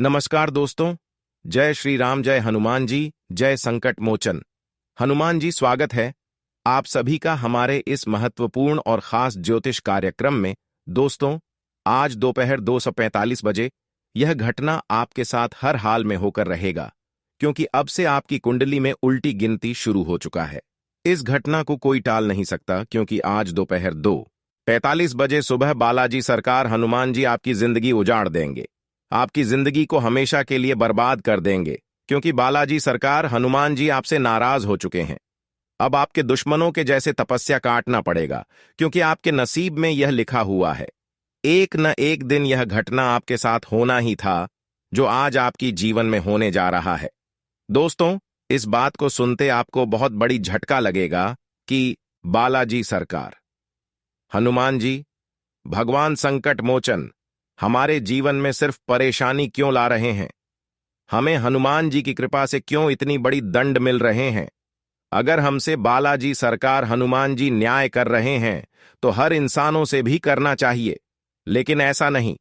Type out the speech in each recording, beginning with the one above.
नमस्कार दोस्तों। जय श्री राम, जय हनुमान जी, जय संकट मोचन। हनुमान जी, स्वागत है आप सभी का हमारे इस महत्वपूर्ण और खास ज्योतिष कार्यक्रम में। दोस्तों, आज दोपहर 2:45 बजे यह घटना आपके साथ हर हाल में होकर रहेगा, क्योंकि अब से आपकी कुंडली में उल्टी गिनती शुरू हो चुका है। इस घटना को कोई टाल नहीं सकता, क्योंकि आज दोपहर 2:45 बजे सुबह बालाजी सरकार हनुमान जी आपकी जिंदगी उजाड़ देंगे, आपकी जिंदगी को हमेशा के लिए बर्बाद कर देंगे, क्योंकि बालाजी सरकार हनुमान जी आपसे नाराज हो चुके हैं। अब आपके दुश्मनों के जैसे तपस्या काटना पड़ेगा, क्योंकि आपके नसीब में यह लिखा हुआ है। एक न एक दिन यह घटना आपके साथ होना ही था, जो आज आपकी जीवन में होने जा रहा है। दोस्तों, इस बात को सुनते आपको बहुत बड़ी झटका लगेगा कि बालाजी सरकार, हनुमान जी, भगवान संकट मोचन हमारे जीवन में सिर्फ परेशानी क्यों ला रहे हैं? हमें हनुमान जी की कृपा से क्यों इतनी बड़ी दंड मिल रहे हैं? अगर हमसे बालाजी सरकार हनुमान जी न्याय कर रहे हैं, तो हर इंसानों से भी करना चाहिए, लेकिन ऐसा नहीं।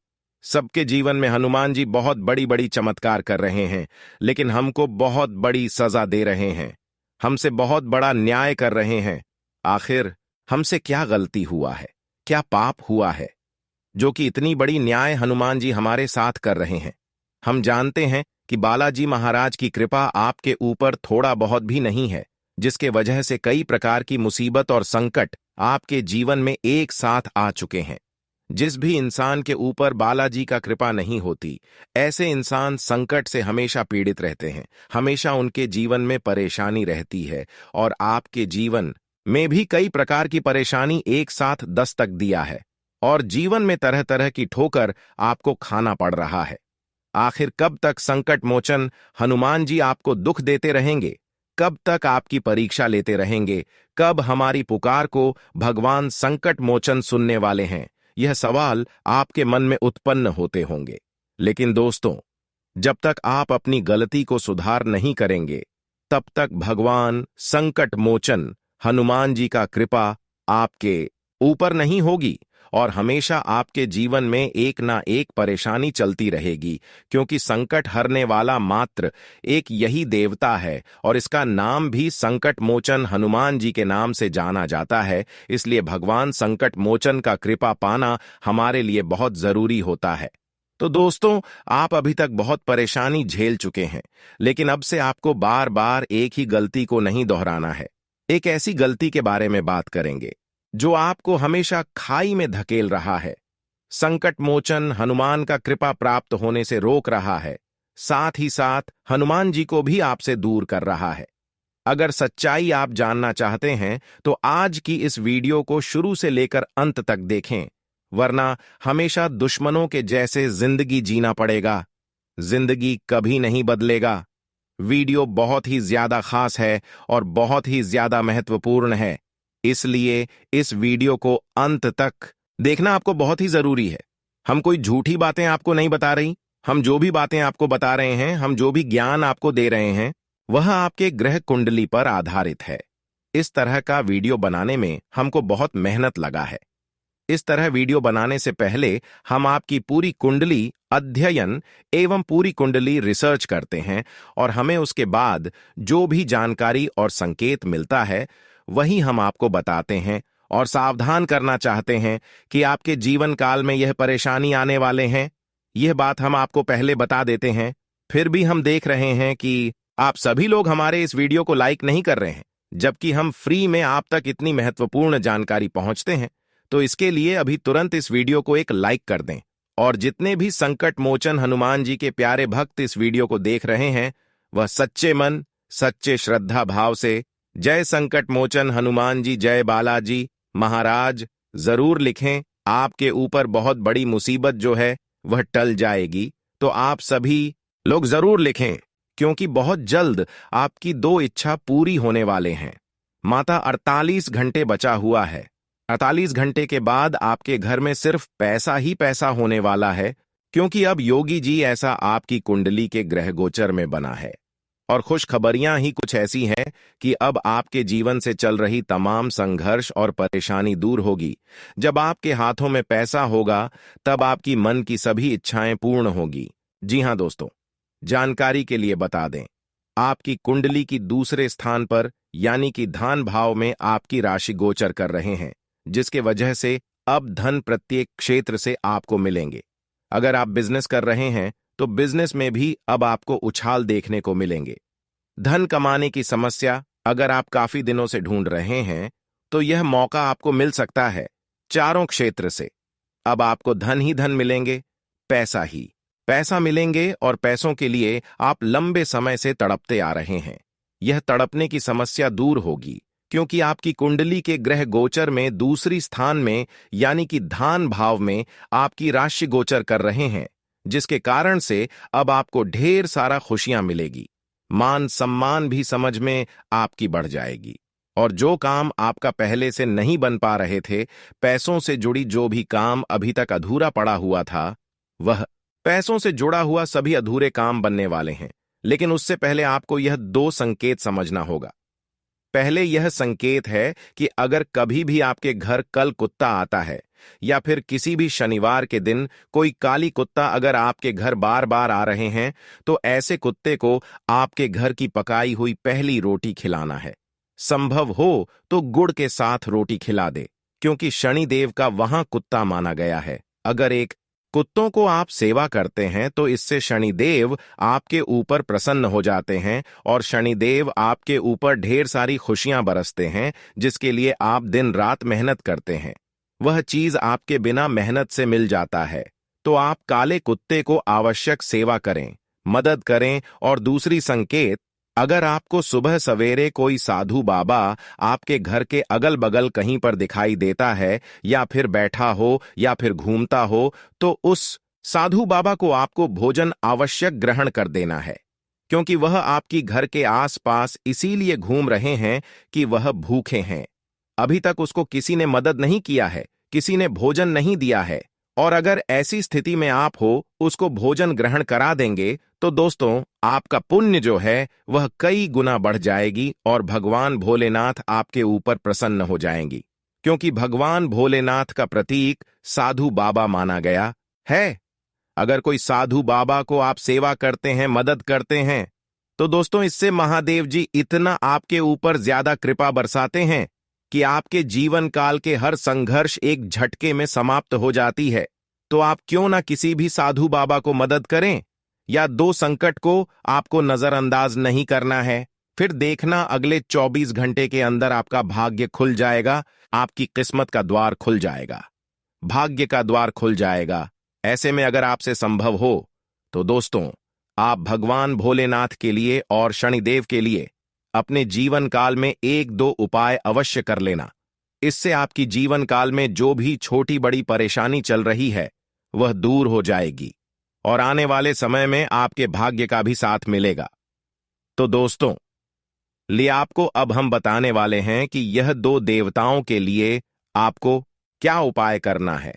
सबके जीवन में हनुमान जी बहुत बड़ी बड़ी चमत्कार कर रहे हैं, लेकिन हमको बहुत बड़ी सजा दे रहे हैं, हमसे बहुत बड़ा न्याय कर रहे हैं। आखिर हमसे क्या गलती हुआ है, क्या पाप हुआ है, जो कि इतनी बड़ी न्याय हनुमान जी हमारे साथ कर रहे हैं? हम जानते हैं कि बालाजी महाराज की कृपा आपके ऊपर थोड़ा बहुत भी नहीं है, जिसके वजह से कई प्रकार की मुसीबत और संकट आपके जीवन में एक साथ आ चुके हैं। जिस भी इंसान के ऊपर बालाजी का कृपा नहीं होती, ऐसे इंसान संकट से हमेशा पीड़ित रहते हैं, हमेशा उनके जीवन में परेशानी रहती है, और आपके जीवन में भी कई प्रकार की परेशानी एक साथ दस्तक दिया है, और जीवन में तरह तरह की ठोकर आपको खाना पड़ रहा है। आखिर कब तक संकट मोचन हनुमान जी आपको दुख देते रहेंगे? कब तक आपकी परीक्षा लेते रहेंगे? कब हमारी पुकार को भगवान संकट मोचन सुनने वाले हैं? यह सवाल आपके मन में उत्पन्न होते होंगे। लेकिन दोस्तों, जब तक आप अपनी गलती को सुधार नहीं करेंगे, तब तक भगवान संकट मोचन हनुमान जी का कृपा आपके ऊपर नहीं होगी, और हमेशा आपके जीवन में एक ना एक परेशानी चलती रहेगी, क्योंकि संकट हरने वाला मात्र एक यही देवता है, और इसका नाम भी संकट मोचन हनुमान जी के नाम से जाना जाता है। इसलिए भगवान संकट मोचन का कृपा पाना हमारे लिए बहुत जरूरी होता है। तो दोस्तों, आप अभी तक बहुत परेशानी झेल चुके हैं, लेकिन अब से आपको बार बार एक ही गलती को नहीं दोहराना है। एक ऐसी गलती के बारे में बात करेंगे जो आपको हमेशा खाई में धकेल रहा है, संकट मोचन हनुमान का कृपा प्राप्त होने से रोक रहा है, साथ ही साथ हनुमान जी को भी आपसे दूर कर रहा है। अगर सच्चाई आप जानना चाहते हैं, तो आज की इस वीडियो को शुरू से लेकर अंत तक देखें, वरना हमेशा दुश्मनों के जैसे जिंदगी जीना पड़ेगा। जिंदगी कभी नहीं बदलेगा। वीडियो बहुत ही ज्यादा खास है और बहुत ही ज्यादा महत्वपूर्ण है, इसलिए इस वीडियो को अंत तक देखना आपको बहुत ही जरूरी है। हम कोई झूठी बातें आपको नहीं बता रही। हम जो भी बातें आपको बता रहे हैं, हम जो भी ज्ञान आपको दे रहे हैं, वह आपके ग्रह कुंडली पर आधारित है। इस तरह का वीडियो बनाने में हमको बहुत मेहनत लगा है। इस तरह वीडियो बनाने से पहले हम आपकी पूरी कुंडली अध्ययन एवं पूरी कुंडली रिसर्च करते हैं, और हमें उसके बाद जो भी जानकारी और संकेत मिलता है, वही हम आपको बताते हैं, और सावधान करना चाहते हैं कि आपके जीवन काल में यह परेशानी आने वाले हैं। यह बात हम आपको पहले बता देते हैं। फिर भी हम देख रहे हैं कि आप सभी लोग हमारे इस वीडियो को लाइक नहीं कर रहे हैं, जबकि हम फ्री में आप तक इतनी महत्वपूर्ण जानकारी पहुंचते हैं। तो इसके लिए अभी तुरंत इस वीडियो को एक लाइक कर दें, और जितने भी संकट मोचन हनुमान जी के प्यारे भक्त इस वीडियो को देख रहे हैं, वह सच्चे मन, सच्चे श्रद्धा भाव से जय संकट मोचन हनुमान जी, जय बालाजी महाराज जरूर लिखें। आपके ऊपर बहुत बड़ी मुसीबत जो है वह टल जाएगी। तो आप सभी लोग जरूर लिखें, क्योंकि बहुत जल्द आपकी 2 इच्छा पूरी होने वाले हैं। माता 48 घंटे बचा हुआ है। 48 घंटे के बाद आपके घर में सिर्फ पैसा ही पैसा होने वाला है, क्योंकि अब योगी जी ऐसा आपकी कुंडली के ग्रह गोचर में बना है। और खुशखबरियां ही कुछ ऐसी हैं कि अब आपके जीवन से चल रही तमाम संघर्ष और परेशानी दूर होगी। जब आपके हाथों में पैसा होगा, तब आपकी मन की सभी इच्छाएं पूर्ण होगी। जी हाँ दोस्तों, जानकारी के लिए बता दें, आपकी कुंडली की दूसरे स्थान पर यानी कि धन भाव में आपकी राशि गोचर कर रहे हैं, जिसके वजह से अब धन प्रत्येक क्षेत्र से आपको मिलेंगे। अगर आप बिजनेस कर रहे हैं तो बिजनेस में भी अब आपको उछाल देखने को मिलेंगे। धन कमाने की समस्या अगर आप काफी दिनों से ढूंढ रहे हैं तो यह मौका आपको मिल सकता है। चारों क्षेत्र से अब आपको धन ही धन मिलेंगे, पैसा ही पैसा मिलेंगे और पैसों के लिए आप लंबे समय से तड़पते आ रहे हैं। यह तड़पने की समस्या दूर होगी क्योंकि आपकी कुंडली के ग्रह गोचर में दूसरी स्थान में यानी कि धन भाव में आपकी राशि गोचर कर रहे हैं, जिसके कारण से अब आपको ढेर सारा खुशियां मिलेगी। मान सम्मान भी समझ में आपकी बढ़ जाएगी और जो काम आपका पहले से नहीं बन पा रहे थे, पैसों से जुड़ी जो भी काम अभी तक अधूरा पड़ा हुआ था, वह पैसों से जुड़ा हुआ सभी अधूरे काम बनने वाले हैं। लेकिन उससे पहले आपको यह दो संकेत समझना होगा। पहले यह संकेत है कि अगर कभी भी आपके घर कल कुत्ता आता है या फिर किसी भी शनिवार के दिन कोई काली कुत्ता अगर आपके घर बार बार आ रहे हैं, तो ऐसे कुत्ते को आपके घर की पकाई हुई पहली रोटी खिलाना है। संभव हो तो गुड़ के साथ रोटी खिला दे, क्योंकि शनिदेव का वहां कुत्ता माना गया है। अगर एक कुत्तों को आप सेवा करते हैं तो इससे शनिदेव आपके ऊपर प्रसन्न हो जाते हैं और शनिदेव आपके ऊपर ढेर सारी खुशियां बरसते हैं, जिसके लिए आप दिन रात मेहनत करते हैं। वह चीज आपके बिना मेहनत से मिल जाता है। तो आप काले कुत्ते को आवश्यक सेवा करें, मदद करें। और दूसरी संकेत, अगर आपको सुबह सवेरे कोई साधु बाबा आपके घर के अगल बगल कहीं पर दिखाई देता है या फिर बैठा हो या फिर घूमता हो, तो उस साधु बाबा को आपको भोजन आवश्यक ग्रहण कर देना है, क्योंकि वह आपकी घर के आसपास इसीलिए घूम रहे हैं कि वह भूखे हैं। अभी तक उसको किसी ने मदद नहीं किया है, किसी ने भोजन नहीं दिया है, और अगर ऐसी स्थिति में आप हो उसको भोजन ग्रहण करा देंगे तो दोस्तों आपका पुण्य जो है वह कई गुना बढ़ जाएगी और भगवान भोलेनाथ आपके ऊपर प्रसन्न हो जाएंगी, क्योंकि भगवान भोलेनाथ का प्रतीक साधु बाबा माना गया है। अगर कोई साधु बाबा को आप सेवा करते हैं, मदद करते हैं, तो दोस्तों इससे महादेव जी इतना आपके ऊपर ज्यादा कृपा बरसाते हैं कि आपके जीवन काल के हर संघर्ष एक झटके में समाप्त हो जाती है। तो आप क्यों ना किसी भी साधु बाबा को मदद करें। या दो संकट को आपको नजरअंदाज नहीं करना है, फिर देखना अगले 24 घंटे के अंदर आपका भाग्य खुल जाएगा, आपकी किस्मत का द्वार खुल जाएगा, भाग्य का द्वार खुल जाएगा। ऐसे में अगर आपसे संभव हो तो दोस्तों आप भगवान भोलेनाथ के लिए और शनिदेव के लिए अपने जीवन काल में एक दो उपाय अवश्य कर लेना। इससे आपकी जीवन काल में जो भी छोटी बड़ी परेशानी चल रही है वह दूर हो जाएगी और आने वाले समय में आपके भाग्य का भी साथ मिलेगा। तो दोस्तों लिए आपको अब हम बताने वाले हैं कि यह दो देवताओं के लिए आपको क्या उपाय करना है।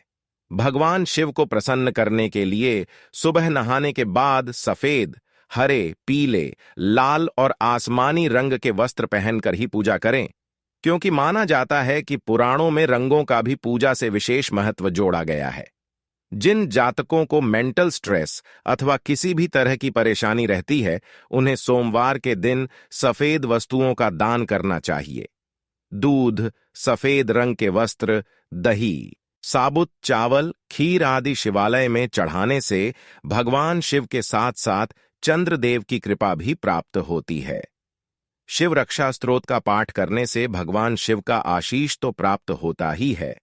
भगवान शिव को प्रसन्न करने के लिए सुबह नहाने के बाद सफेद, हरे, पीले, लाल और आसमानी रंग के वस्त्र पहनकर ही पूजा करें, क्योंकि माना जाता है कि पुराणों में रंगों का भी पूजा से विशेष महत्व जोड़ा गया है। जिन जातकों को मेंटल स्ट्रेस अथवा किसी भी तरह की परेशानी रहती है, उन्हें सोमवार के दिन सफेद वस्तुओं का दान करना चाहिए। दूध, सफेद रंग के वस्त्र, दही, साबुत चावल, खीर आदि शिवालय में चढ़ाने से भगवान शिव के साथ साथ चंद्रदेव की कृपा भी प्राप्त होती है। शिव रक्षा स्तोत्र का पाठ करने से भगवान शिव का आशीष तो प्राप्त होता ही है,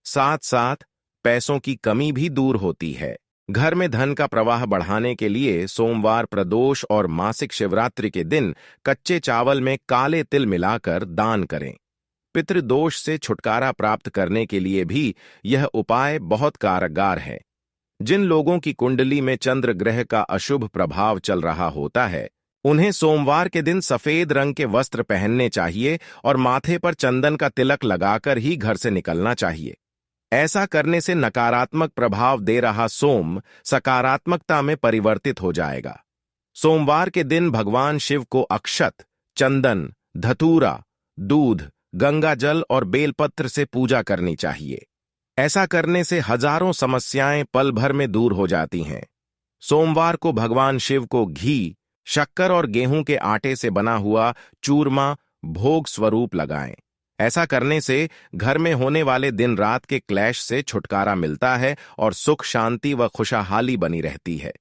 साथ साथ पैसों की कमी भी दूर होती है। घर में धन का प्रवाह बढ़ाने के लिए सोमवार, प्रदोष और मासिक शिवरात्रि के दिन कच्चे चावल में काले तिल मिलाकर दान करें। पितृदोष से छुटकारा प्राप्त करने के लिए भी यह उपाय बहुत कारगर है। जिन लोगों की कुंडली में चंद्र ग्रह का अशुभ प्रभाव चल रहा होता है, उन्हें सोमवार के दिन सफेद रंग के वस्त्र पहनने चाहिए और माथे पर चंदन का तिलक लगाकर ही घर से निकलना चाहिए। ऐसा करने से नकारात्मक प्रभाव दे रहा सोम सकारात्मकता में परिवर्तित हो जाएगा। सोमवार के दिन भगवान शिव को अक्षत, चंदन, धतूरा, दूध, गंगा जल और बेलपत्र से पूजा करनी चाहिए। ऐसा करने से हजारों समस्याएं पल भर में दूर हो जाती हैं। सोमवार को भगवान शिव को घी, शक्कर और गेहूं के आटे से बना हुआ चूरमा भोग स्वरूप लगाएं। ऐसा करने से घर में होने वाले दिन रात के क्लैश से छुटकारा मिलता है और सुख शांति व खुशहाली बनी रहती है।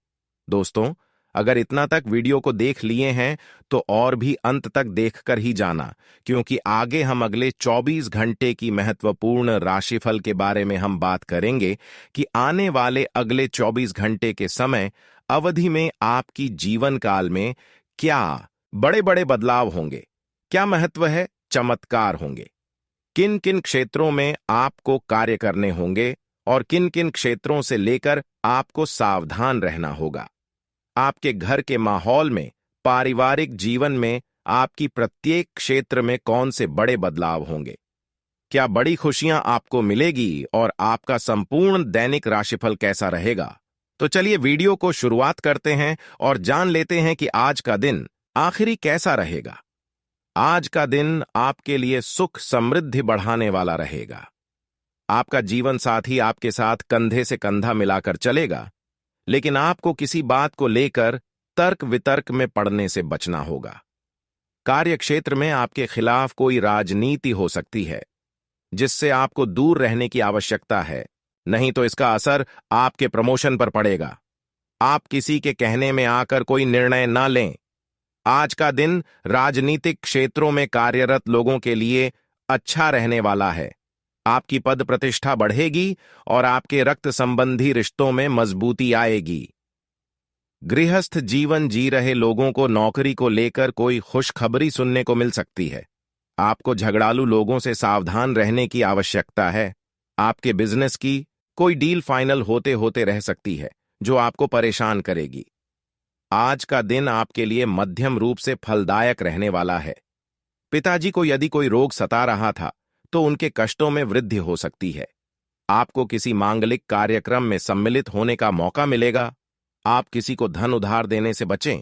दोस्तों, अगर इतना तक वीडियो को देख लिए हैं तो और भी अंत तक देखकर ही जाना, क्योंकि आगे हम अगले 24 घंटे की महत्वपूर्ण राशिफल के बारे में हम बात करेंगे कि आने वाले अगले 24 घंटे के समय अवधि में आपकी जीवन काल में क्या बड़े बड़े बदलाव होंगे, क्या महत्व है, चमत्कार होंगे, किन किन क्षेत्रों में आपको कार्य करने होंगे और किन किन क्षेत्रों से लेकर आपको सावधान रहना होगा। आपके घर के माहौल में, पारिवारिक जीवन में आपकी प्रत्येक क्षेत्र में कौन से बड़े बदलाव होंगे, क्या बड़ी खुशियां आपको मिलेगी और आपका संपूर्ण दैनिक राशिफल कैसा रहेगा। तो चलिए वीडियो को शुरुआत करते हैं और जान लेते हैं कि आज का दिन आखिरी कैसा रहेगा। आज का दिन आपके लिए सुख समृद्धि बढ़ाने वाला रहेगा। आपका जीवन साथी आपके साथ कंधे से कंधा मिलाकर चलेगा, लेकिन आपको किसी बात को लेकर तर्क वितर्क में पड़ने से बचना होगा। कार्यक्षेत्र में आपके खिलाफ कोई राजनीति हो सकती है, जिससे आपको दूर रहने की आवश्यकता है, नहीं तो इसका असर आपके प्रमोशन पर पड़ेगा। आप किसी के कहने में आकर कोई निर्णय ना लें। आज का दिन राजनीतिक क्षेत्रों में कार्यरत लोगों के लिए अच्छा रहने वाला है। आपकी पद प्रतिष्ठा बढ़ेगी और आपके रक्त संबंधी रिश्तों में मजबूती आएगी। गृहस्थ जीवन जी रहे लोगों को नौकरी को लेकर कोई खुशखबरी सुनने को मिल सकती है। आपको झगड़ालू लोगों से सावधान रहने की आवश्यकता है। आपके बिजनेस की कोई डील फाइनल होते होते रह सकती है, जो आपको परेशान करेगी। आज का दिन आपके लिए मध्यम रूप से फलदायक रहने वाला है। पिताजी को यदि कोई रोग सता रहा था तो उनके कष्टों में वृद्धि हो सकती है। आपको किसी मांगलिक कार्यक्रम में सम्मिलित होने का मौका मिलेगा। आप किसी को धन उधार देने से बचें।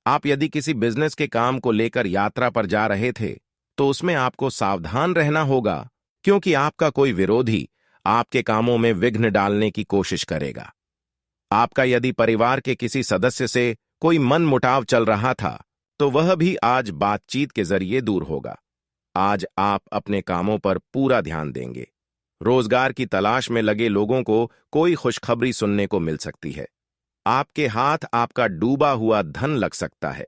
आप यदि किसी बिजनेस के काम को लेकर यात्रा पर जा रहे थे तो उसमें आपको सावधान रहना होगा, क्योंकि आपका कोई विरोधी आपके कामों में विघ्न डालने की कोशिश करेगा। आपका यदि परिवार के किसी सदस्य से कोई मनमुटाव चल रहा था तो वह भी आज बातचीत के जरिए दूर होगा। आज आप अपने कामों पर पूरा ध्यान देंगे। रोजगार की तलाश में लगे लोगों को कोई खुशखबरी सुनने को मिल सकती है। आपके हाथ आपका डूबा हुआ धन लग सकता है।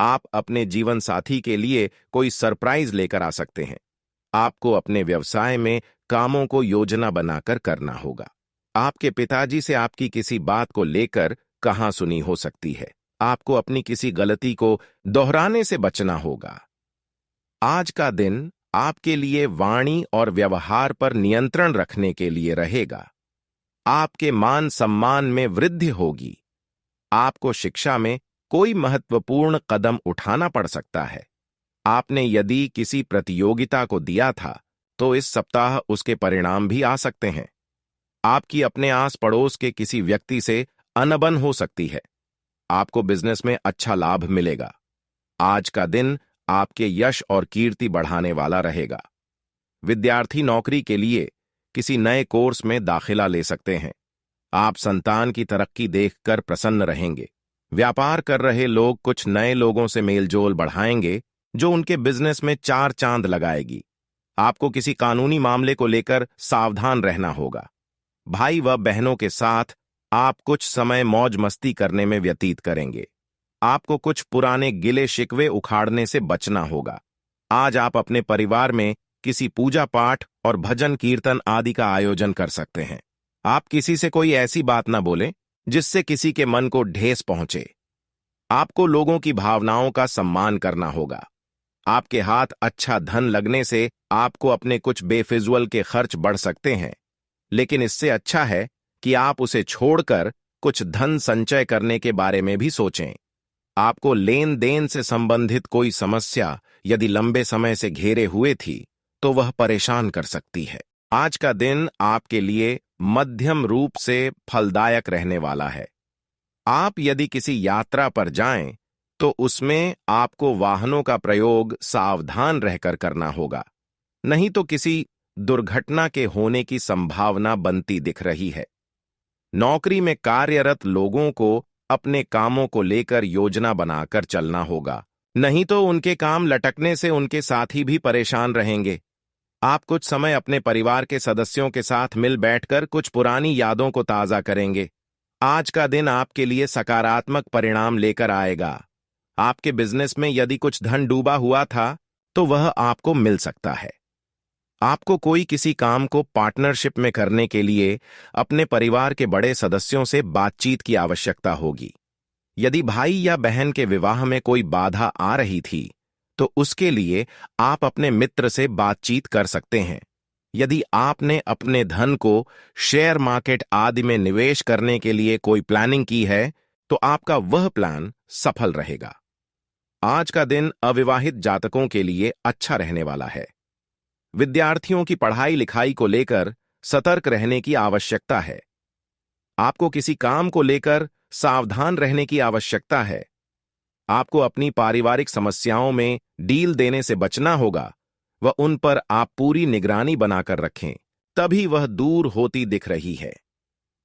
आप अपने जीवन साथी के लिए कोई सरप्राइज लेकर आ सकते हैं। आपको अपने व्यवसाय में कामों को योजना बनाकर करना होगा। आपके पिताजी से आपकी किसी बात को लेकर कहां सुनी हो सकती है। आपको अपनी किसी गलती को दोहराने से बचना होगा। आज का दिन आपके लिए वाणी और व्यवहार पर नियंत्रण रखने के लिए रहेगा। आपके मान सम्मान में वृद्धि होगी। आपको शिक्षा में कोई महत्वपूर्ण कदम उठाना पड़ सकता है। आपने यदि किसी प्रतियोगिता को दिया था तो इस सप्ताह उसके परिणाम भी आ सकते हैं। आपकी अपने आस पड़ोस के किसी व्यक्ति से अनबन हो सकती है। आपको बिजनेस में अच्छा लाभ मिलेगा। आज का दिन आपके यश और कीर्ति बढ़ाने वाला रहेगा। विद्यार्थी नौकरी के लिए किसी नए कोर्स में दाखिला ले सकते हैं। आप संतान की तरक्की देखकर प्रसन्न रहेंगे। व्यापार कर रहे लोग कुछ नए लोगों से मेलजोल बढ़ाएंगे, जो उनके बिजनेस में चार चांद लगाएगी। आपको किसी कानूनी मामले को लेकर सावधान रहना होगा। भाई व बहनों के साथ आप कुछ समय मौज मस्ती करने में व्यतीत करेंगे। आपको कुछ पुराने गिले शिकवे उखाड़ने से बचना होगा। आज आप अपने परिवार में किसी पूजा पाठ और भजन कीर्तन आदि का आयोजन कर सकते हैं। आप किसी से कोई ऐसी बात ना बोलें जिससे किसी के मन को ठेस पहुंचे। आपको लोगों की भावनाओं का सम्मान करना होगा। आपके हाथ अच्छा धन लगने से आपको अपने कुछ बेफिजुल के खर्च बढ़ सकते हैं, लेकिन इससे अच्छा है कि आप उसे छोड़कर कुछ धन संचय करने के बारे में भी सोचें। आपको लेन देन से संबंधित कोई समस्या यदि लंबे समय से घेरे हुए थी तो वह परेशान कर सकती है। आज का दिन आपके लिए मध्यम रूप से फलदायक रहने वाला है। आप यदि किसी यात्रा पर जाएं तो उसमें आपको वाहनों का प्रयोग सावधान रहकर करना होगा, नहीं तो किसी दुर्घटना के होने की संभावना बनती दिख रही है। नौकरी में कार्यरत लोगों को अपने कामों को लेकर योजना बनाकर चलना होगा, नहीं तो उनके काम लटकने से उनके साथी भी परेशान रहेंगे। आप कुछ समय अपने परिवार के सदस्यों के साथ मिल बैठकर कुछ पुरानी यादों को ताज़ा करेंगे। आज का दिन आपके लिए सकारात्मक परिणाम लेकर आएगा। आपके बिजनेस में यदि कुछ धन डूबा हुआ था, तो वह आपको मिल सकता है। आपको कोई किसी काम को पार्टनरशिप में करने के लिए अपने परिवार के बड़े सदस्यों से बातचीत की आवश्यकता होगी। यदि भाई या बहन के विवाह में कोई बाधा आ रही थी, तो उसके लिए आप अपने मित्र से बातचीत कर सकते हैं। यदि आपने अपने धन को शेयर मार्केट आदि में निवेश करने के लिए कोई प्लानिंग की है, तो आपका वह प्लान सफल रहेगा। आज का दिन अविवाहित जातकों के लिए अच्छा रहने वाला है। विद्यार्थियों की पढ़ाई लिखाई को लेकर सतर्क रहने की आवश्यकता है। आपको किसी काम को लेकर सावधान रहने की आवश्यकता है। आपको अपनी पारिवारिक समस्याओं में डील देने से बचना होगा, व उन पर आप पूरी निगरानी बनाकर रखें, तभी वह दूर होती दिख रही है।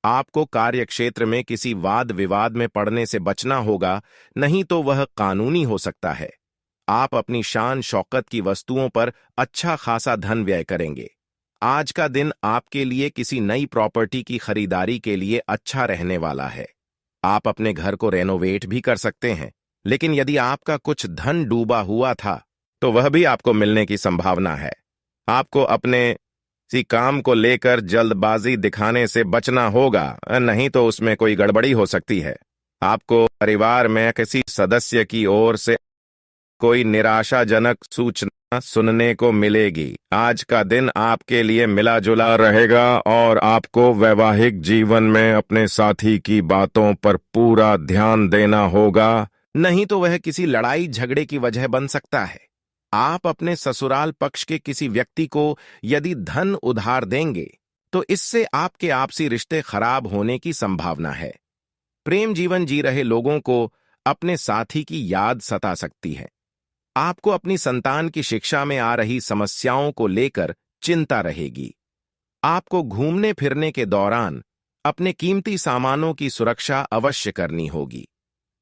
आपको कार्यक्षेत्र में किसी वाद विवाद में पड़ने से बचना होगा, नहीं तो वह कानूनी हो सकता है। आप अपनी शान शौकत की वस्तुओं पर अच्छा खासा धन व्यय करेंगे। आज का दिन आपके लिए किसी नई प्रॉपर्टी की खरीदारी के लिए अच्छा रहने वाला है। आप अपने घर को रेनोवेट भी कर सकते हैं, लेकिन यदि आपका कुछ धन डूबा हुआ था, तो वह भी आपको मिलने की संभावना है। आपको अपने किसी काम को लेकर जल्दबाजी दिखाने से बचना होगा, नहीं तो उसमें कोई गड़बड़ी हो सकती है। आपको परिवार में किसी सदस्य की ओर से कोई निराशाजनक सूचना सुनने को मिलेगी। आज का दिन आपके लिए मिला जुला रहेगा और आपको वैवाहिक जीवन में अपने साथी की बातों पर पूरा ध्यान देना होगा, नहीं तो वह किसी लड़ाई झगड़े की वजह बन सकता है। आप अपने ससुराल पक्ष के किसी व्यक्ति को यदि धन उधार देंगे, तो इससे आपके आपसी रिश्ते खराब होने की संभावना है। प्रेम जीवन जी रहे लोगों को अपने साथी की याद सता सकती है। आपको अपनी संतान की शिक्षा में आ रही समस्याओं को लेकर चिंता रहेगी। आपको घूमने फिरने के दौरान अपने कीमती सामानों की सुरक्षा अवश्य करनी होगी।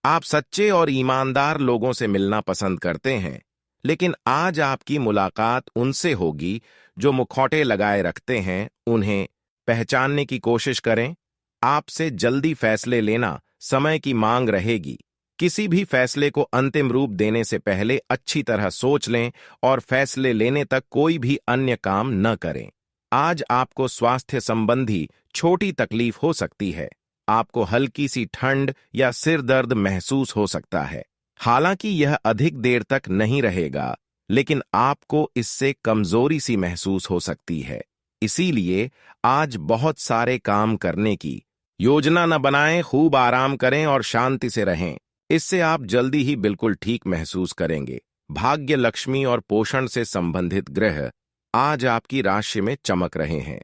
आप सच्चे और ईमानदार लोगों से मिलना पसंद करते हैं, लेकिन आज आपकी मुलाकात उनसे होगी जो मुखौटे लगाए रखते हैं। उन्हें पहचानने की कोशिश करें। आपसे जल्दी फैसले लेना समय की मांग रहेगी। किसी भी फैसले को अंतिम रूप देने से पहले अच्छी तरह सोच लें और फैसले लेने तक कोई भी अन्य काम न करें। आज आपको स्वास्थ्य संबंधी छोटी तकलीफ हो सकती है। आपको हल्की सी ठंड या सिर दर्द महसूस हो सकता है। हालांकि यह अधिक देर तक नहीं रहेगा, लेकिन आपको इससे कमजोरी सी महसूस हो सकती है। इसीलिए आज बहुत सारे काम करने की योजना न बनाएं, खूब आराम करें और शांति से रहें। इससे आप जल्दी ही बिल्कुल ठीक महसूस करेंगे। भाग्य, लक्ष्मी और पोषण से संबंधित ग्रह आज आपकी राशि में चमक रहे हैं।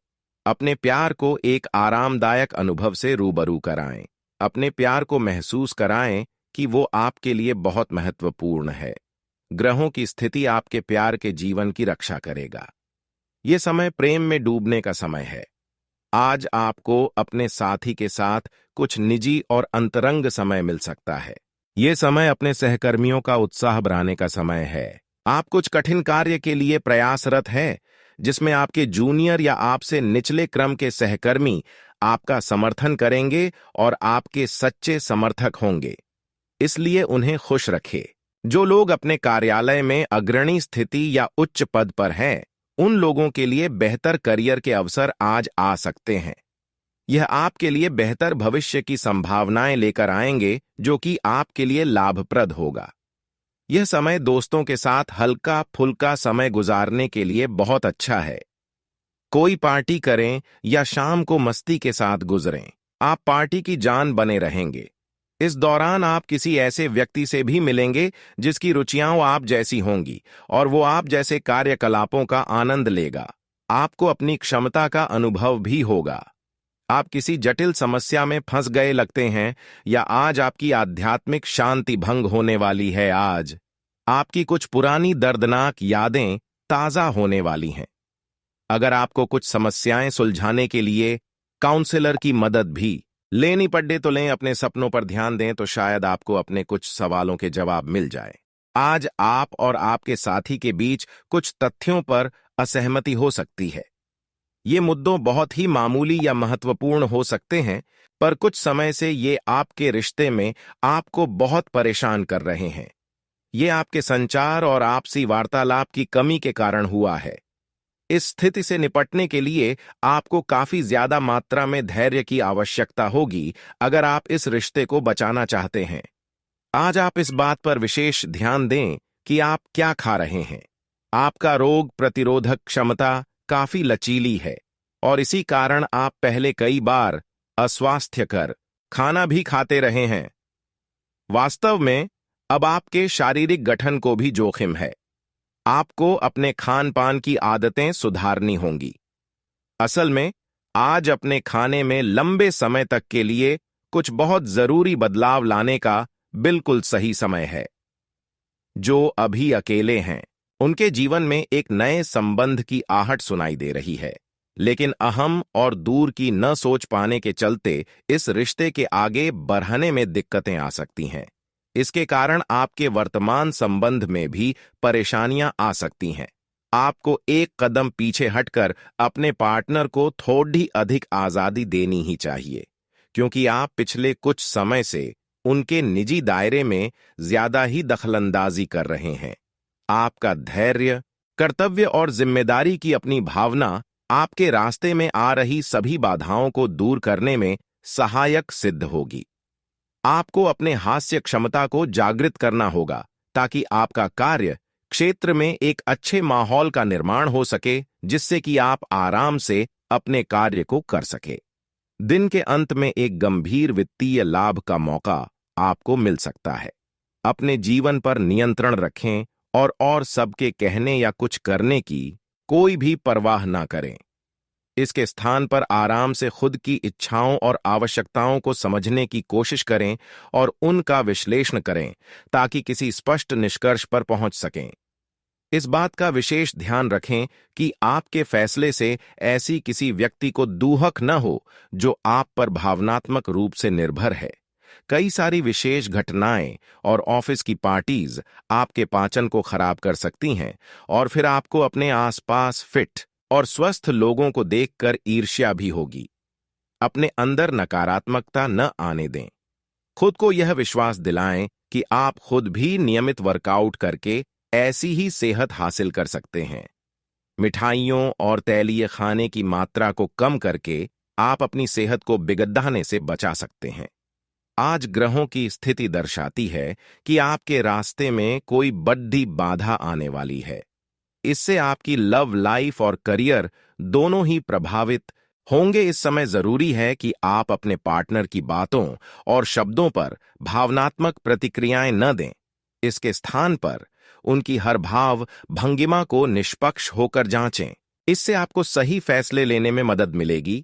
अपने प्यार को एक आरामदायक अनुभव से रूबरू कराएं। अपने प्यार को महसूस कराएं कि वो आपके लिए बहुत महत्वपूर्ण है। ग्रहों की स्थिति आपके प्यार के जीवन की रक्षा करेगा। ये समय प्रेम में डूबने का समय है। आज आपको अपने साथी के साथ कुछ निजी और अंतरंग समय मिल सकता है। ये समय अपने सहकर्मियों का उत्साह बढ़ाने का समय है। आप कुछ कठिन कार्य के लिए प्रयासरत हैं, जिसमें आपके जूनियर या आपसे निचले क्रम के सहकर्मी आपका समर्थन करेंगे और आपके सच्चे समर्थक होंगे। इसलिए उन्हें खुश रखें। जो लोग अपने कार्यालय में अग्रणी स्थिति या उच्च पद पर हैं, उन लोगों के लिए बेहतर करियर के अवसर आज आ सकते हैं। यह आपके लिए बेहतर भविष्य की संभावनाएं लेकर आएंगे, जो कि आपके लिए लाभप्रद होगा। यह समय दोस्तों के साथ हल्का फुल्का समय गुजारने के लिए बहुत अच्छा है। कोई पार्टी करें या शाम को मस्ती के साथ गुजरें, आप पार्टी की जान बने रहेंगे। इस दौरान आप किसी ऐसे व्यक्ति से भी मिलेंगे जिसकी रुचियां आप जैसी होंगी और वो आप जैसे कार्यकलापों का आनंद लेगा। आपको अपनी क्षमता का अनुभव भी होगा। आप किसी जटिल समस्या में फंस गए लगते हैं, या आज आपकी आध्यात्मिक शांति भंग होने वाली है। आज आपकी कुछ पुरानी दर्दनाक यादें ताजा होने वाली हैं। अगर आपको कुछ समस्याएं सुलझाने के लिए काउंसलर की मदद भी लेनी पड़े तो लें, अपने सपनों पर ध्यान दें तो शायद आपको अपने कुछ सवालों के जवाब मिल जाए। आज आप और आपके साथी के बीच कुछ तथ्यों पर असहमति हो सकती है। ये मुद्दों बहुत ही मामूली या महत्वपूर्ण हो सकते हैं, पर कुछ समय से ये आपके रिश्ते में आपको बहुत परेशान कर रहे हैं। ये आपके संचार और आपसी वार्तालाप की कमी के कारण हुआ है। इस स्थिति से निपटने के लिए आपको काफी ज्यादा मात्रा में धैर्य की आवश्यकता होगी अगर आप इस रिश्ते को बचाना चाहते हैं। आज आप इस बात पर विशेष ध्यान दें कि आप क्या खा रहे हैं। आपका रोग प्रतिरोधक क्षमता काफी लचीली है और इसी कारण आप पहले कई बार अस्वास्थ्यकर खाना भी खाते रहे हैं। वास्तव में अब आपके शारीरिक गठन को भी जोखिम है। आपको अपने खान पान की आदतें सुधारनी होंगी। असल में आज अपने खाने में लंबे समय तक के लिए कुछ बहुत जरूरी बदलाव लाने का बिल्कुल सही समय है। जो अभी अकेले हैं, उनके जीवन में एक नए संबंध की आहट सुनाई दे रही है, लेकिन अहम और दूर की न सोच पाने के चलते इस रिश्ते के आगे बढ़ने में दिक्कतें आ सकती हैं। इसके कारण आपके वर्तमान संबंध में भी परेशानियां आ सकती हैं। आपको एक कदम पीछे हटकर अपने पार्टनर को थोड़ी अधिक आजादी देनी ही चाहिए, क्योंकि आप पिछले कुछ समय से उनके निजी दायरे में ज्यादा ही दखलंदाजी कर रहे हैं। आपका धैर्य, कर्तव्य और जिम्मेदारी की अपनी भावना आपके रास्ते में आ रही सभी बाधाओं को दूर करने में सहायक सिद्ध होगी। आपको अपने हास्य क्षमता को जागृत करना होगा ताकि आपका कार्य क्षेत्र में एक अच्छे माहौल का निर्माण हो सके, जिससे कि आप आराम से अपने कार्य को कर सके। दिन के अंत में एक गंभीर वित्तीय लाभ का मौका आपको मिल सकता है। अपने जीवन पर नियंत्रण रखें और सबके कहने या कुछ करने की कोई भी परवाह ना करें। इसके स्थान पर आराम से खुद की इच्छाओं और आवश्यकताओं को समझने की कोशिश करें और उनका विश्लेषण करें ताकि किसी स्पष्ट निष्कर्ष पर पहुंच सकें। इस बात का विशेष ध्यान रखें कि आपके फैसले से ऐसी किसी व्यक्ति को दूहक न हो जो आप पर भावनात्मक रूप से निर्भर है। कई सारी विशेष घटनाएं और ऑफिस की पार्टीज आपके पाचन को खराब कर सकती हैं और फिर आपको अपने आसपास फिट और स्वस्थ लोगों को देखकर ईर्ष्या भी होगी। अपने अंदर नकारात्मकता न आने दें। खुद को यह विश्वास दिलाएं कि आप खुद भी नियमित वर्कआउट करके ऐसी ही सेहत हासिल कर सकते हैं। मिठाइयों और तैलीय खाने की मात्रा को कम करके आप अपनी सेहत को बिगड़ने से बचा सकते हैं। आज ग्रहों की स्थिति दर्शाती है कि आपके रास्ते में कोई बड़ी बाधा आने वाली है। इससे आपकी लव लाइफ और करियर दोनों ही प्रभावित होंगे। इस समय जरूरी है कि आप अपने पार्टनर की बातों और शब्दों पर भावनात्मक प्रतिक्रियाएं न दें। इसके स्थान पर उनकी हर भाव भंगिमा को निष्पक्ष होकर जांचें। इससे आपको सही फैसले लेने में मदद मिलेगी।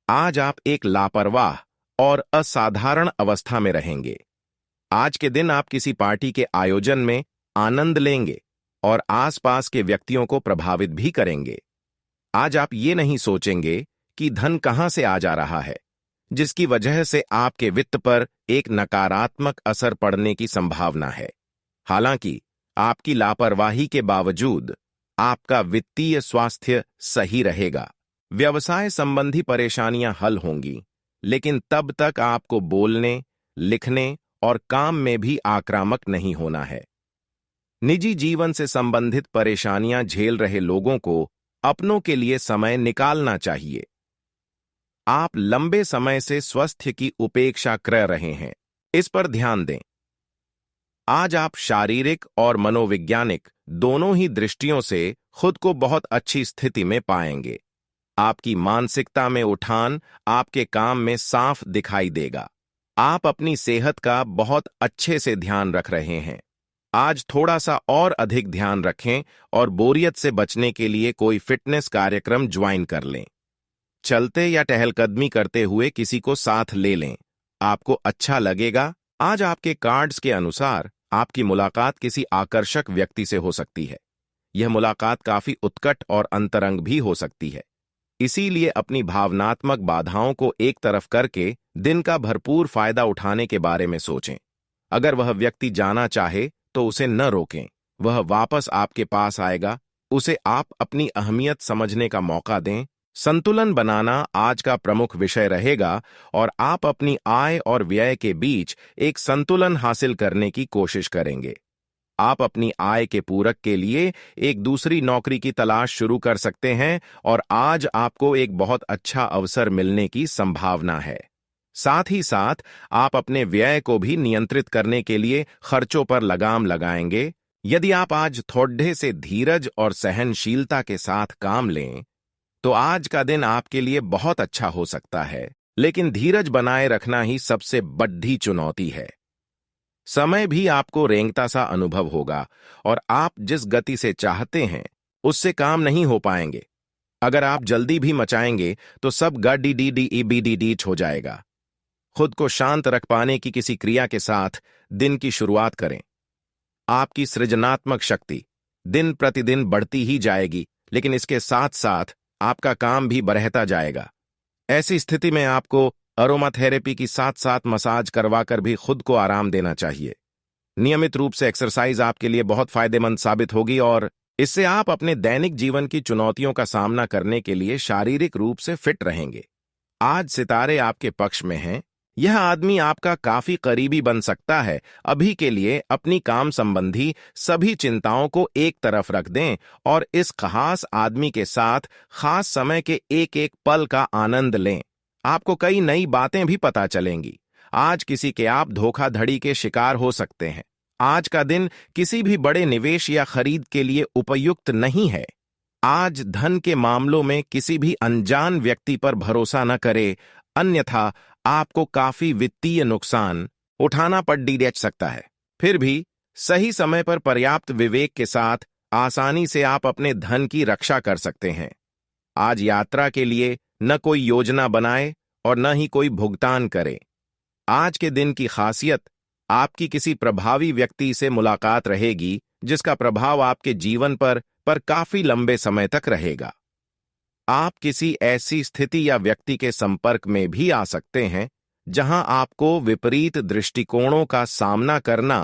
आज आप एक लापरवाह और असाधारण अवस्था में रहेंगे। आज के दिन आप किसी पार्टी के आयोजन में आनंद लेंगे और आसपास के व्यक्तियों को प्रभावित भी करेंगे। आज आप ये नहीं सोचेंगे कि धन कहां से आ जा रहा है, जिसकी वजह से आपके वित्त पर एक नकारात्मक असर पड़ने की संभावना है। हालांकि आपकी लापरवाही के बावजूद आपका वित्तीय स्वास्थ्य सही रहेगा। व्यवसाय संबंधी परेशानियां हल होंगी, लेकिन तब तक आपको बोलने, लिखने और काम में भी आक्रामक नहीं होना है। निजी जीवन से संबंधित परेशानियां झेल रहे लोगों को अपनों के लिए समय निकालना चाहिए। आप लंबे समय से स्वास्थ्य की उपेक्षा कर रहे हैं, इस पर ध्यान दें। आज आप शारीरिक और मनोवैज्ञानिक दोनों ही दृष्टियों से खुद को बहुत अच्छी स्थिति में पाएंगे। आपकी मानसिकता में उठान आपके काम में साफ दिखाई देगा। आप अपनी सेहत का बहुत अच्छे से ध्यान रख रहे हैं। आज थोड़ा सा और अधिक ध्यान रखें और बोरियत से बचने के लिए कोई फिटनेस कार्यक्रम ज्वाइन कर लें। चलते या टहलकदमी करते हुए किसी को साथ ले लें, आपको अच्छा लगेगा। आज आपके कार्ड्स के अनुसार आपकी मुलाकात किसी आकर्षक व्यक्ति से हो सकती है। यह मुलाकात काफी उत्कट और अंतरंग भी हो सकती है। इसीलिए अपनी भावनात्मक बाधाओं को एक तरफ करके दिन का भरपूर फायदा उठाने के बारे में सोचें। अगर वह व्यक्ति जाना चाहे तो उसे न रोकें, वह वापस आपके पास आएगा, उसे आप अपनी अहमियत समझने का मौका दें। संतुलन बनाना आज का प्रमुख विषय रहेगा और आप अपनी आय और व्यय के बीच एक संतुलन हासिल करने की कोशिश करेंगे। आप अपनी आय के पूरक के लिए एक दूसरी नौकरी की तलाश शुरू कर सकते हैं और आज आपको एक बहुत अच्छा अवसर मिलने की संभावना है। साथ ही साथ आप अपने व्यय को भी नियंत्रित करने के लिए खर्चों पर लगाम लगाएंगे। यदि आप आज थोड़े से धीरज और सहनशीलता के साथ काम लें तो आज का दिन आपके लिए बहुत अच्छा हो सकता है, लेकिन धीरज बनाए रखना ही सबसे बड़ी चुनौती है। समय भी आपको रेंगता सा अनुभव होगा और आप जिस गति से चाहते हैं उससे काम नहीं हो पाएंगे। अगर आप जल्दी भी मचाएंगे तो सब गड़बड़ हो जाएगा। खुद को शांत रख पाने की किसी क्रिया के साथ दिन की शुरुआत करें। आपकी सृजनात्मक शक्ति दिन प्रतिदिन बढ़ती ही जाएगी, लेकिन इसके साथ साथ आपका काम भी बढ़ता जाएगा। ऐसी स्थिति में आपको अरोमा थेरेपी की साथ साथ मसाज करवाकर भी खुद को आराम देना चाहिए। नियमित रूप से एक्सरसाइज आपके लिए बहुत फायदेमंद साबित होगी और इससे आप अपने दैनिक जीवन की चुनौतियों का सामना करने के लिए शारीरिक रूप से फिट रहेंगे। आज सितारे आपके पक्ष में हैं। यह आदमी आपका काफी करीबी बन सकता है। अभी के लिए अपनी काम संबंधी सभी चिंताओं को एक तरफ रख दें और इस खास आदमी के साथ खास समय के एक एक पल का आनंद लें। आपको कई नई बातें भी पता चलेंगी। आज किसी के आप धोखाधड़ी के शिकार हो सकते हैं। आज का दिन किसी भी बड़े निवेश या खरीद के लिए उपयुक्त नहीं है। आज धन के मामलों में किसी भी अनजान व्यक्ति पर भरोसा न करें, अन्यथा आपको काफी वित्तीय नुकसान उठाना पड़ सकता है। फिर भी सही समय पर पर्याप्त विवेक के साथ आसानी से आप अपने धन की रक्षा कर सकते हैं। आज यात्रा के लिए न कोई योजना बनाए और न ही कोई भुगतान करे। आज के दिन की खासियत आपकी किसी प्रभावी व्यक्ति से मुलाकात रहेगी जिसका प्रभाव आपके जीवन पर काफी लंबे समय तक रहेगा। आप किसी ऐसी स्थिति या व्यक्ति के संपर्क में भी आ सकते हैं जहां आपको विपरीत दृष्टिकोणों का सामना करना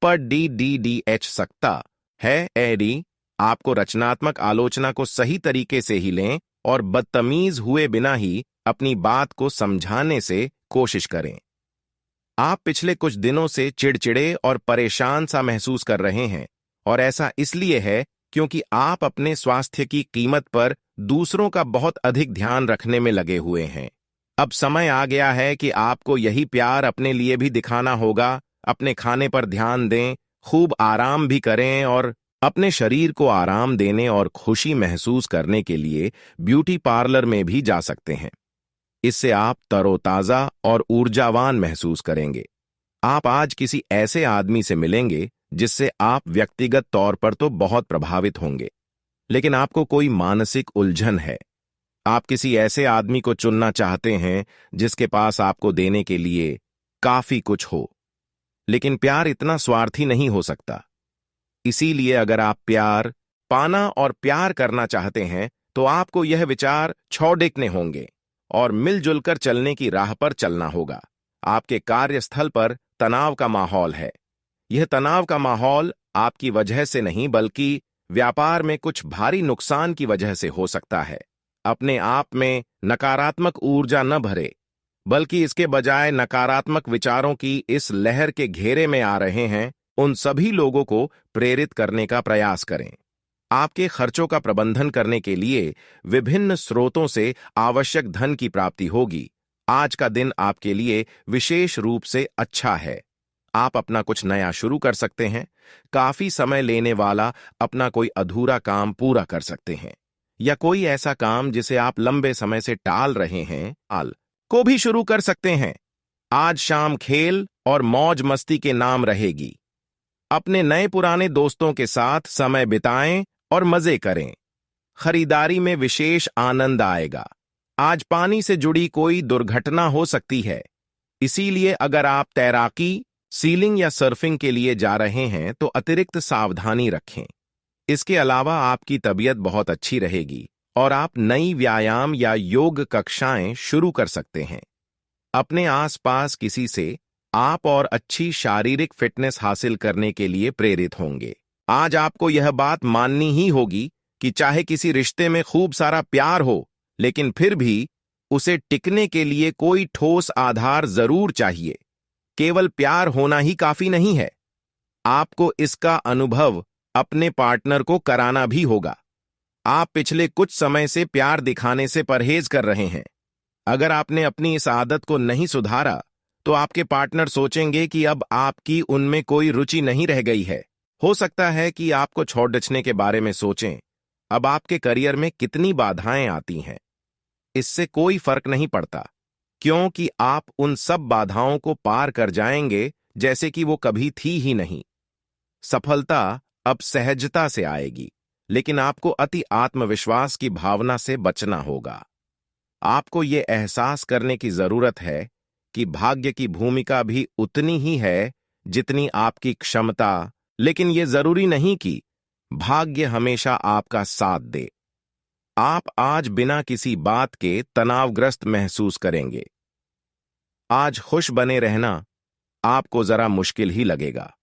पड़ सकता है। एडी, आपको रचनात्मक आलोचना को सही तरीके से ही लें और बदतमीज हुए बिना ही अपनी बात को समझाने से कोशिश करें। आप पिछले कुछ दिनों से चिड़चिड़े और परेशान सा महसूस कर रहे हैं और ऐसा इसलिए है क्योंकि आप अपने स्वास्थ्य की कीमत पर दूसरों का बहुत अधिक ध्यान रखने में लगे हुए हैं। अब समय आ गया है कि आपको यही प्यार अपने लिए भी दिखाना होगा। अपने खाने पर ध्यान दें, खूब आराम भी करें और अपने शरीर को आराम देने और खुशी महसूस करने के लिए ब्यूटी पार्लर में भी जा सकते हैं। इससे आप तरोताजा और ऊर्जावान महसूस करेंगे। आप आज किसी ऐसे आदमी से मिलेंगे जिससे आप व्यक्तिगत तौर पर तो बहुत प्रभावित होंगे, लेकिन आपको कोई मानसिक उलझन है। आप किसी ऐसे आदमी को चुनना चाहते हैं जिसके पास आपको देने के लिए काफी कुछ हो, लेकिन प्यार इतना स्वार्थी नहीं हो सकता। इसीलिए अगर आप प्यार पाना और प्यार करना चाहते हैं तो आपको यह विचार छोड़ने होंगे और मिलजुल कर चलने की राह पर चलना होगा। आपके कार्यस्थल पर तनाव का माहौल है। यह तनाव का माहौल आपकी वजह से नहीं बल्कि व्यापार में कुछ भारी नुकसान की वजह से हो सकता है। अपने आप में नकारात्मक ऊर्जा न भरे, बल्कि इसके बजाय नकारात्मक विचारों की इस लहर के घेरे में आ रहे हैं उन सभी लोगों को प्रेरित करने का प्रयास करें। आपके खर्चों का प्रबंधन करने के लिए विभिन्न स्रोतों से आवश्यक धन की प्राप्ति होगी। आज का दिन आपके लिए विशेष रूप से अच्छा है। आप अपना कुछ नया शुरू कर सकते हैं। काफी समय लेने वाला अपना कोई अधूरा काम पूरा कर सकते हैं, या कोई ऐसा काम जिसे आप लंबे समय से टाल रहे हैं को भी शुरू कर सकते हैं। आज शाम खेल और मौज मस्ती के नाम रहेगी। अपने नए पुराने दोस्तों के साथ समय बिताएं और मजे करें। खरीदारी में विशेष आनंद आएगा। आज पानी से जुड़ी कोई दुर्घटना हो सकती है, इसीलिए अगर आप तैराकी, सीलिंग या सर्फिंग के लिए जा रहे हैं तो अतिरिक्त सावधानी रखें। इसके अलावा आपकी तबीयत बहुत अच्छी रहेगी और आप नई व्यायाम या योग कक्षाएं शुरू कर सकते हैं। अपने आसपास किसी से आप और अच्छी शारीरिक फिटनेस हासिल करने के लिए प्रेरित होंगे। आज आपको यह बात माननी ही होगी कि चाहे किसी रिश्ते में खूब सारा प्यार हो, लेकिन फिर भी उसे टिकने के लिए कोई ठोस आधार जरूर चाहिए। केवल प्यार होना ही काफी नहीं है, आपको इसका अनुभव अपने पार्टनर को कराना भी होगा। आप पिछले कुछ समय से प्यार दिखाने से परहेज कर रहे हैं। अगर आपने अपनी इस आदत को नहीं सुधारा तो आपके पार्टनर सोचेंगे कि अब आपकी उनमें कोई रुचि नहीं रह गई है। हो सकता है कि आपको छोड़ के बारे में सोचें। अब आपके करियर में कितनी बाधाएं आती हैं, इससे कोई फर्क नहीं पड़ता, क्योंकि आप उन सब बाधाओं को पार कर जाएंगे जैसे कि वो कभी थी ही नहीं। सफलता अब सहजता से आएगी, लेकिन आपको अति आत्मविश्वास की भावना से बचना होगा। आपको ये एहसास करने की जरूरत है कि भाग्य की भूमिका भी उतनी ही है जितनी आपकी क्षमता, लेकिन यह जरूरी नहीं कि भाग्य हमेशा आपका साथ दे। आप आज बिना किसी बात के तनावग्रस्त महसूस करेंगे। आज खुश बने रहना आपको जरा मुश्किल ही लगेगा।